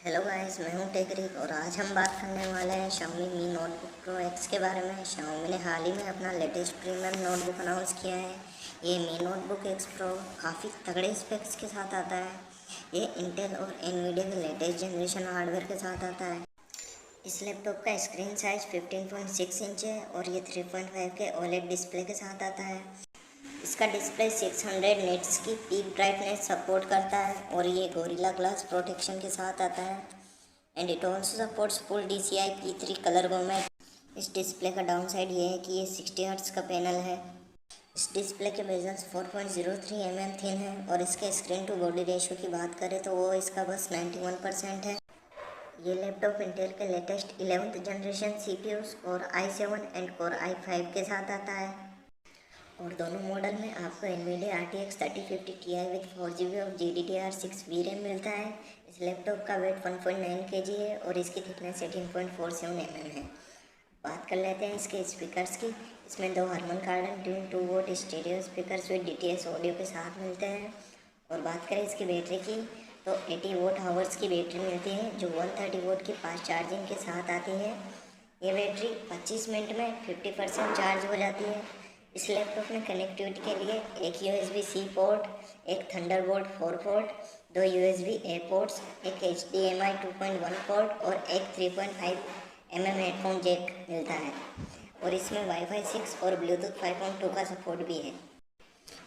Hello guys, मैं हूं टेकरिक और आज हम बात करने वाले हैं Xiaomi Mi notebook pro x के बारे में। Xiaomi ने हाल ही में अपना लेटेस्ट प्रीमियम नोटबुक अनाउंस किया है। ये Mi नोटबुक एक्स प्रो काफ़ी तगड़े स्पेक्स के साथ आता है। ये इंटेल और एनवीडिया के लेटेस्ट जनरेशन हार्डवेयर के साथ आता है। इस लैपटॉप का स्क्रीन साइज 15.6 इंच है और ये 3.5 के OLED डिस्प्ले के साथ आता है। इसका डिस्प्ले 600 निट्स की पीक ब्राइटनेस सपोर्ट करता है और ये गोरिल्ला ग्लास प्रोटेक्शन के साथ आता है and it also supports full DCI P3 colour format. इस डिस्प्ले का डाउन साइड ये है कि ये 60 हर्ट्ज का पैनल है। इस डिस्प्ले के बेजल्स 4.03 mm थिन है और इसके स्क्रीन टू बॉडी रेशियो की बात करें तो वो इसका बस 91% है। ये लैपटॉप इंटेल के लेटेस्ट 11th जनरेशन CPUs और i7 एंड Core i5 के साथ आता है और दोनों मॉडल में आपको NVIDIA RTX 3050 Ti with 4GB of GDDR6 VRAM मिलता है। इस लैपटॉप का वेट 1.9 kg है और इसकी थिकनेस 18.47 mm है। बात कर लेते हैं इसके स्पीकर्स की। इसमें दो Harman Kardon tune 2 watt stereo speakers with DTS audio के साथ मिलते हैं। और बात करें इसकी बैटरी की तो 80 वोट हावर्स की बैटरी मिलती है जो 130 वोट की फास्ट चार्जिंग के साथ आती है। ये बैटरी 25 मिनट में 50% चार्ज हो जाती है। इस लैपटॉप में कनेक्टिविटी के लिए एक USB-C पोर्ट, एक थंडरबोल्ट 4 पोर्ट, दो USB-A पोर्ट्स, एक HDMI 2.1 पोर्ट और एक 3.5 mm हेडफोन जैक मिलता है और इसमें Wi-Fi 6 और Bluetooth 5.2 का सपोर्ट भी है।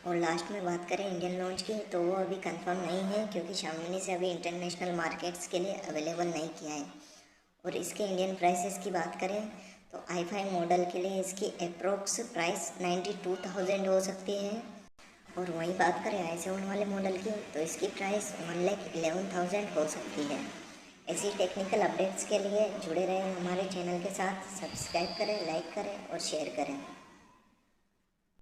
और लास्ट में बात करें इंडियन लॉन्च की तो वो अभी कंफर्म नहीं है क्योंकि Xiaomi ने इसे अभी इंटरनेशनल मार्केट्स के लिए अवेलेबल नहीं किया है। और इसके इंडियन प्राइसेस की बात करें तो i5 मॉडल के लिए इसकी अप्रोक्स प्राइस 92,000 हो सकती है और वहीं बात करें i7 वाले मॉडल की तो इसकी प्राइस 1,11,000 हो सकती है। ऐसी टेक्निकल अपडेट्स के लिए जुड़े रहें हमारे चैनल के साथ। सब्सक्राइब करें, लाइक करें और शेयर करें।